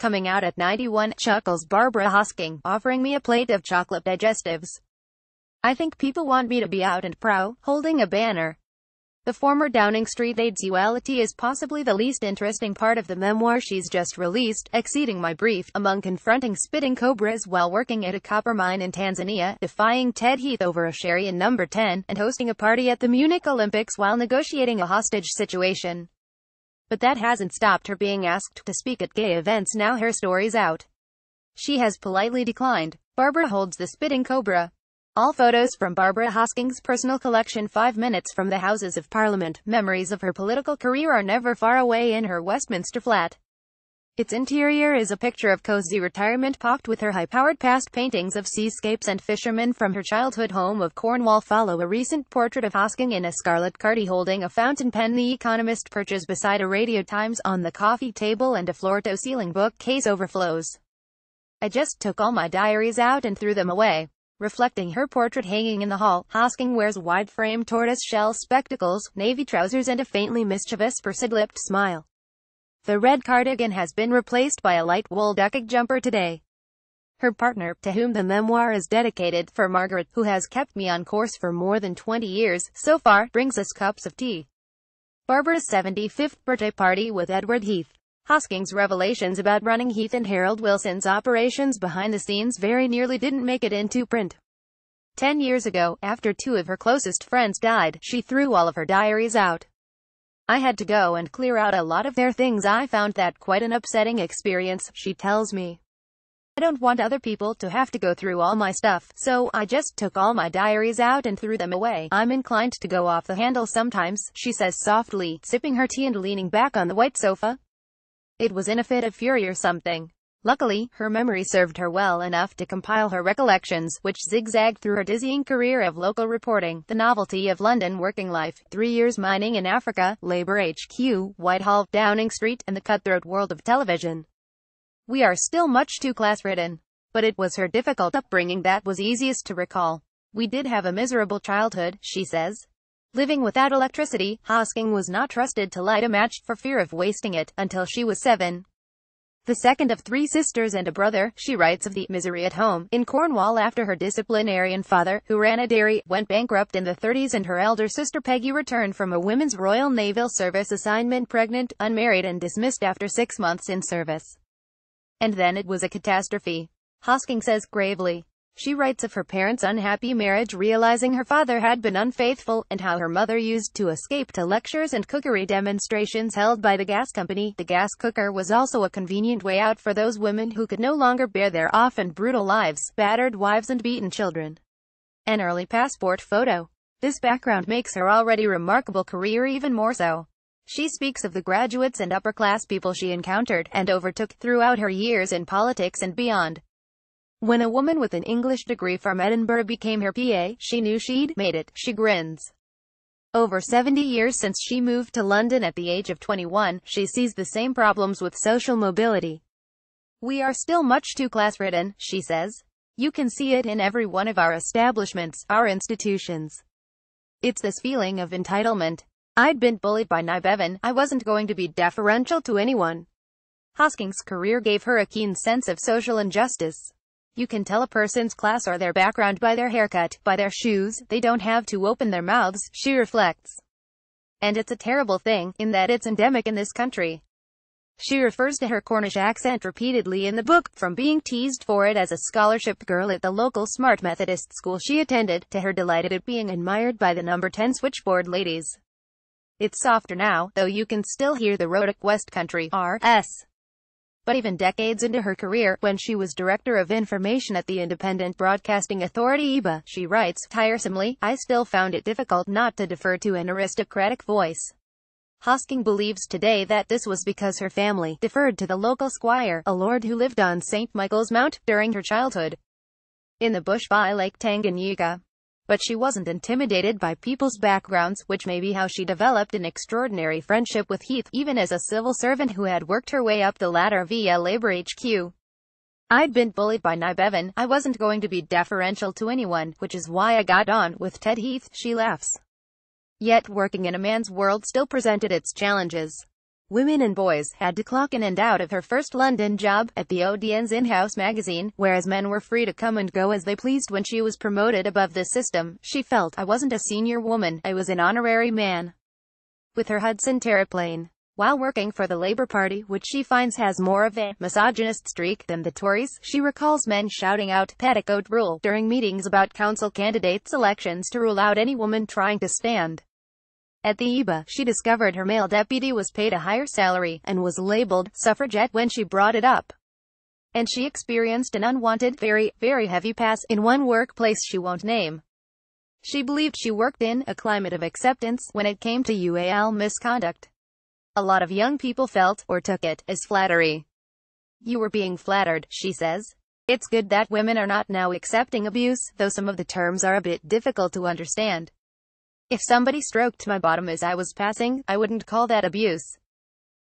coming out at 91, chuckles Barbara Hosking, offering me a plate of chocolate digestives. I think people want me to be out and proud, holding a banner. The former Downing Street aide's uality is possibly the least interesting part of the memoir she's just released, exceeding my brief, among confronting spitting cobras while working at a copper mine in Tanzania, defying Ted Heath over a sherry in number 10, and hosting a party at the Munich Olympics while negotiating a hostage situation. But that hasn't stopped her being asked to speak at gay events. Now her story's out. She has politely declined. Barbara holds the spitting cobra. All photos from Barbara Hosking's personal collection 5 minutes from the Houses of Parliament. Memories of her political career are never far away in her Westminster flat. Its interior is a picture of cozy retirement pocked with her high-powered past paintings of seascapes and fishermen from her childhood home of Cornwall. Follow a recent portrait of Hosking in a scarlet cardi holding a fountain pen. The Economist perches beside a Radio Times on the coffee table and a floor-to-ceiling bookcase overflows. I just took all my diaries out and threw them away. Reflecting her portrait hanging in the hall, Hosking wears wide-frame tortoise-shell spectacles, navy trousers and a faintly mischievous pursed-lipped smile. The red cardigan has been replaced by a light wool duck jumper today. Her partner, to whom the memoir is dedicated, for Margaret, who has kept me on course for more than 20 years, so far, brings us cups of tea. Barbara's 75th birthday party with Edward Heath. Hosking's revelations about running Heath and Harold Wilson's operations behind the scenes very nearly didn't make it into print. 10 years ago, after 2 of her closest friends died, she threw all of her diaries out. I had to go and clear out a lot of their things. I found that quite an upsetting experience, she tells me. I don't want other people to have to go through all my stuff, so I just took all my diaries out and threw them away. I'm inclined to go off the handle sometimes, she says softly, sipping her tea and leaning back on the white sofa. It was in a fit of fury or something. Luckily, her memory served her well enough to compile her recollections, which zigzagged through her dizzying career of local reporting, the novelty of London working life, 3 years mining in Africa, Labour HQ, Whitehall, Downing Street, and the cutthroat world of television. We are still much too class-ridden. But it was her difficult upbringing that was easiest to recall. We did have a miserable childhood, she says. Living without electricity, Hosking was not trusted to light a match for fear of wasting it, until she was 7. The second of 3 sisters and a brother, she writes of the misery at home, in Cornwall after her disciplinarian father, who ran a dairy, went bankrupt in the 30s and her elder sister Peggy returned from a Women's Royal Naval Service assignment pregnant, unmarried and dismissed after 6 months in service. And then it was a catastrophe. Hosking says gravely. She writes of her parents' unhappy marriage, realizing her father had been unfaithful, and how her mother used to escape to lectures and cookery demonstrations held by the gas company. The gas cooker was also a convenient way out for those women who could no longer bear their often brutal lives, battered wives and beaten children. An early passport photo. This background makes her already remarkable career even more so. She speaks of the graduates and upper-class people she encountered and overtook throughout her years in politics and beyond. When a woman with an English degree from Edinburgh became her PA, she knew she'd made it, she grins. Over 70 years since she moved to London at the age of 21, she sees the same problems with social mobility. We are still much too class-ridden, she says. You can see it in every one of our establishments, our institutions. It's this feeling of entitlement. I'd been bullied by Bevan, I wasn't going to be deferential to anyone. Hosking's career gave her a keen sense of social injustice. You can tell a person's class or their background by their haircut, by their shoes. They don't have to open their mouths, she reflects. And it's a terrible thing, in that it's endemic in this country. She refers to her Cornish accent repeatedly in the book, from being teased for it as a scholarship girl at the local smart Methodist school she attended, to her delight at it being admired by the number 10 switchboard ladies. It's softer now, though you can still hear the rhotic West Country R.S. But even decades into her career, when she was Director of Information at the Independent Broadcasting Authority (IBA), she writes, tiresomely, I still found it difficult not to defer to an aristocratic voice. Hosking believes today that this was because her family deferred to the local squire, a lord who lived on St. Michael's Mount, during her childhood. In the bush by Lake Tanganyika. But she wasn't intimidated by people's backgrounds, which may be how she developed an extraordinary friendship with Heath, even as a civil servant who had worked her way up the ladder via Labour HQ. I'd been bullied by Bevan, I wasn't going to be deferential to anyone, which is why I got on with Ted Heath, she laughs. Yet working in a man's world still presented its challenges. Women and boys had to clock in and out of her first London job, at the Odeon's in-house magazine, whereas men were free to come and go as they pleased. When she was promoted above the system, she felt, I wasn't a senior woman, I was an honorary man. With her Hudson terraplane. While working for the Labour Party, which she finds has more of a misogynist streak than the Tories, she recalls men shouting out petticoat rule during meetings about council candidates' elections to rule out any woman trying to stand. At the EBA, she discovered her male deputy was paid a higher salary, and was labelled suffragette when she brought it up. And she experienced an unwanted, very heavy pass in one workplace she won't name. She believed she worked in a climate of acceptance when it came to UAL misconduct. A lot of young people felt, or took it, as flattery. You were being flattered, she says. It's good that women are not now accepting abuse, though some of the terms are a bit difficult to understand. If somebody stroked my bottom as I was passing, I wouldn't call that abuse.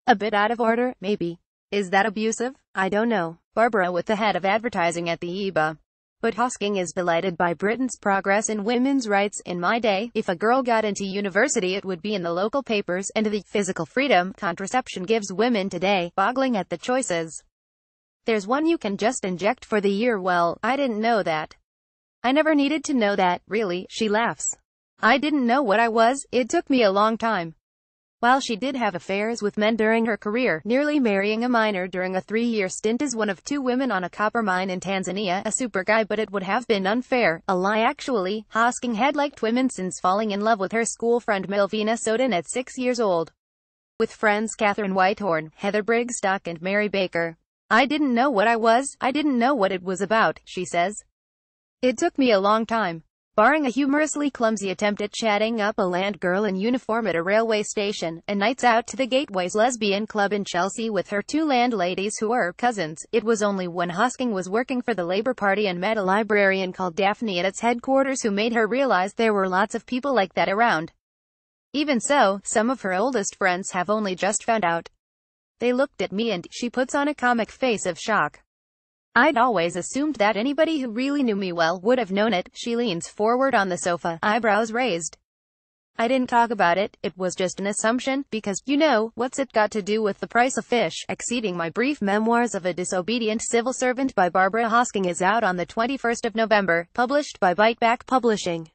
A bit out of order, maybe. Is that abusive? I don't know. Barbara, with the head of advertising at the EBA. But Hosking is delighted by Britain's progress in women's rights. In my day, if a girl got into university it would be in the local papers, and the physical freedom contraception gives women today, boggling at the choices. There's one you can just inject for the year. Well, I didn't know that. I never needed to know that, really, she laughs. I didn't know what I was, it took me a long time. While she did have affairs with men during her career, nearly marrying a minor during a 3-year stint as one of 2 women on a copper mine in Tanzania, a super guy, but it would have been unfair. A lie actually. Hosking had liked women since falling in love with her school friend Melvina Soden at 6 years old. With friends Catherine Whitehorn, Heather Brigstock and Mary Baker. I didn't know what I was, I didn't know what it was about, she says. It took me a long time. Barring a humorously clumsy attempt at chatting up a land girl in uniform at a railway station, and nights out to the Gateways lesbian club in Chelsea with her 2 landladies who were cousins, it was only when Hosking was working for the Labour Party and met a librarian called Daphne at its headquarters who made her realize there were lots of people like that around. Even so, some of her oldest friends have only just found out. They looked at me and, she puts on a comic face of shock. I'd always assumed that anybody who really knew me well would have known it. She leans forward on the sofa, eyebrows raised. I didn't talk about it, it was just an assumption, because, you know, what's it got to do with the price of fish? Exceeding My Brief Memoirs of a Disobedient Civil Servant by Barbara Hosking is out on the 21st of November, published by Biteback Publishing.